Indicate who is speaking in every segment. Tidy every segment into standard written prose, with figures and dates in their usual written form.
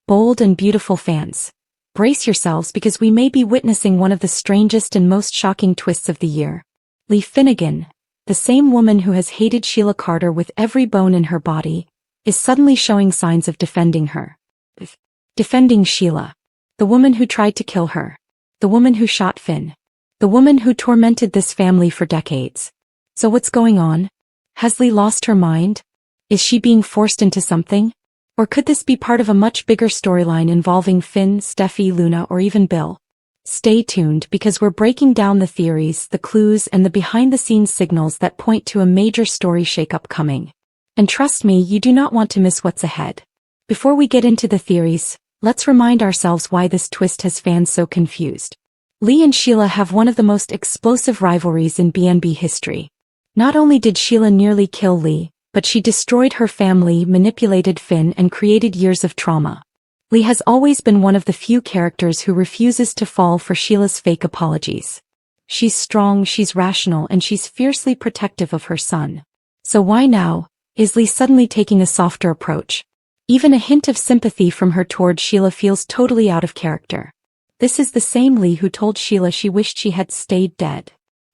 Speaker 1: Bold and beautiful fans, brace yourselves because we may be witnessing one of the strangest and most shocking twists of the year. Finnegan, the same woman who has hated Sheila Carter with every bone in her body, is suddenly showing signs of defending her. Defending Sheila. The woman who tried to kill her. The woman who shot Finn. The woman who tormented this family for decades. So what's going on? Has Lee lost her mind? Is she being forced into something? Or could this be part of a much bigger storyline involving Finn, Steffi, Luna, or even Bill? Stay tuned because we're breaking down the theories, the clues, and the behind-the-scenes signals that point to a major story shakeup coming. And trust me, you do not want to miss what's ahead. Before we get into the theories, let's remind ourselves why this twist has fans so confused. Lee and Sheila have one of the most explosive rivalries in BNB history. Not only did Sheila nearly kill Lee, but she destroyed her family, manipulated Finn, and created years of trauma. Lee has always been one of the few characters who refuses to fall for Sheila's fake apologies. She's strong, she's rational, and she's fiercely protective of her son. So why now is Lee suddenly taking a softer approach? Even a hint of sympathy from her toward Sheila feels totally out of character. This is the same Lee who told Sheila she wished she had stayed dead.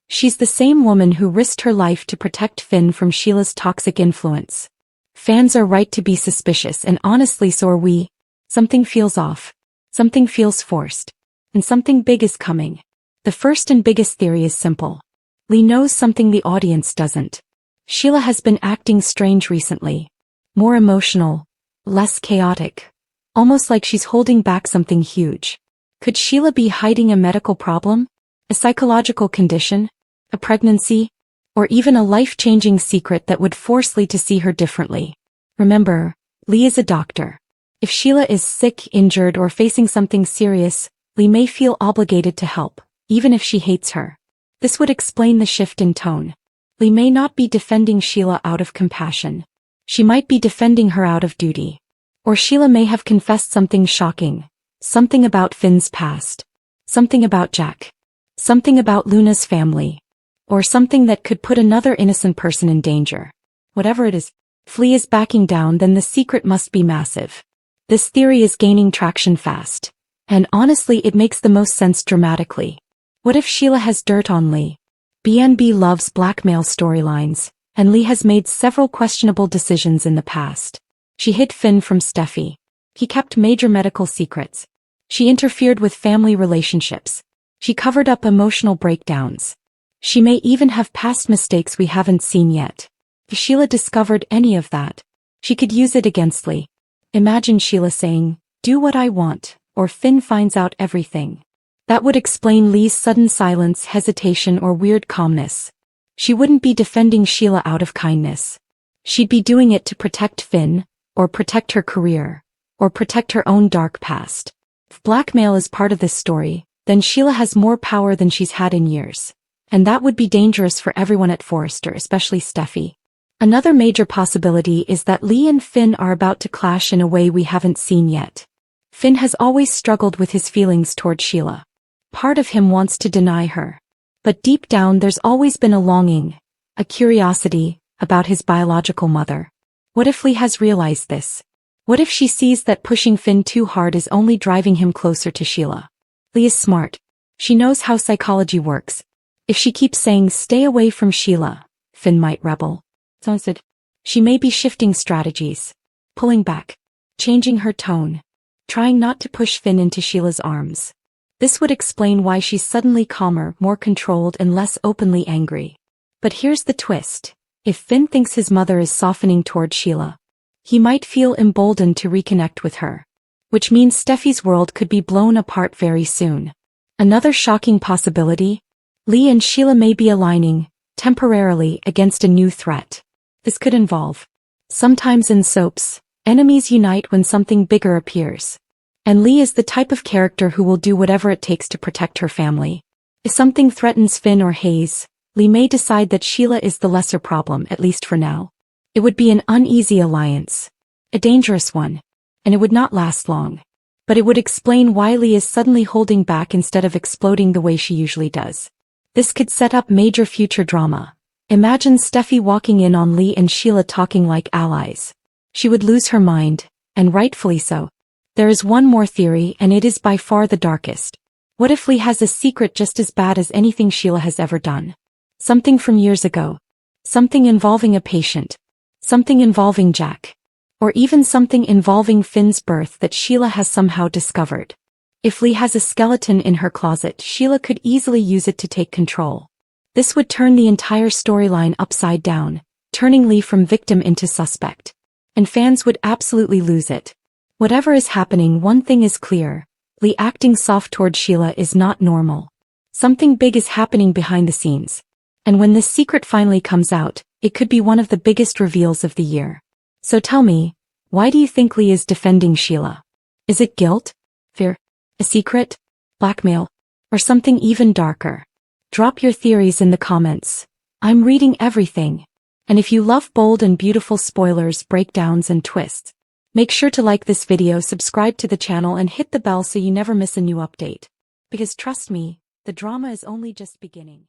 Speaker 1: She's the same woman who risked her life to protect Finn from Sheila's toxic influence. Fans are right to be suspicious, and honestly so are we. Something feels off. Something feels forced. And something big is coming. The first and biggest theory is simple. Lee knows something the audience doesn't. Sheila has been acting strange recently. More emotional. Less chaotic. Almost like she's holding back something huge. Could Sheila be hiding a medical problem? A psychological condition? A pregnancy? Or even a life-changing secret that would force Lee to see her differently? Remember, Lee is a doctor. If Sheila is sick, injured, or facing something serious, Lee may feel obligated to help, even if she hates her. This would explain the shift in tone. Lee may not be defending Sheila out of compassion. She might be defending her out of duty. Or Sheila may have confessed something shocking. Something about Finn's past. Something about Jack. Something about Luna's family. Or something that could put another innocent person in danger. Whatever it is, if Lee is backing down, then the secret must be massive. This theory is gaining traction fast. And honestly, it makes the most sense dramatically. What if Sheila has dirt on Lee? BNB loves blackmail storylines, and Lee has made several questionable decisions in the past. She hid Finn from Steffi. He kept major medical secrets. She interfered with family relationships. She covered up emotional breakdowns. She may even have past mistakes we haven't seen yet. If Sheila discovered any of that, she could use it against Lee. Imagine Sheila saying, "Do what I want," or Finn finds out everything. That would explain Lee's sudden silence, hesitation, or weird calmness. She wouldn't be defending Sheila out of kindness. She'd be doing it to protect Finn, or protect her career, or protect her own dark past. If blackmail is part of this story, then Sheila has more power than she's had in years. And that would be dangerous for everyone at Forrester, especially Steffi. Another major possibility is that Lee and Finn are about to clash in a way we haven't seen yet. Finn has always struggled with his feelings toward Sheila. Part of him wants to deny her. But deep down there's always been a longing, a curiosity, about his biological mother. What if Lee has realized this? What if she sees that pushing Finn too hard is only driving him closer to Sheila? Lee is smart. She knows how psychology works. If she keeps saying stay away from Sheila, Finn might rebel. So instead, she may be shifting strategies, pulling back, changing her tone, trying not to push Finn into Sheila's arms. This would explain why she's suddenly calmer, more controlled, and less openly angry. But here's the twist. If Finn thinks his mother is softening toward Sheila, he might feel emboldened to reconnect with her. Which means Steffi's world could be blown apart very soon. Another shocking possibility? Lee and Sheila may be aligning, temporarily, against a new threat. This could involve. Sometimes in soaps, enemies unite when something bigger appears. And Lee is the type of character who will do whatever it takes to protect her family. If something threatens Finn or Hayes, Lee may decide that Sheila is the lesser problem, at least for now. It would be an uneasy alliance. A dangerous one. And it would not last long. But it would explain why Lee is suddenly holding back instead of exploding the way she usually does. This could set up major future drama. Imagine Steffi walking in on Lee and Sheila talking like allies. She would lose her mind, and rightfully so. There is one more theory, and it is by far the darkest. What if Lee has a secret just as bad as anything Sheila has ever done? Something from years ago. Something involving a patient. Something involving Jack. Or even something involving Finn's birth that Sheila has somehow discovered. If Lee has a skeleton in her closet, Sheila could easily use it to take control. This would turn the entire storyline upside down, turning Lee from victim into suspect. And fans would absolutely lose it. Whatever is happening, one thing is clear. Lee acting soft toward Sheila is not normal. Something big is happening behind the scenes. And when this secret finally comes out, it could be one of the biggest reveals of the year. So tell me, why do you think Lee is defending Sheila? Is it guilt? Fear? A secret? Blackmail? Or something even darker? Drop your theories in the comments. I'm reading everything. And if you love bold and beautiful spoilers, breakdowns, and twists, make sure to like this video, subscribe to the channel, and hit the bell so you never miss a new update. Because trust me, the drama is only just beginning.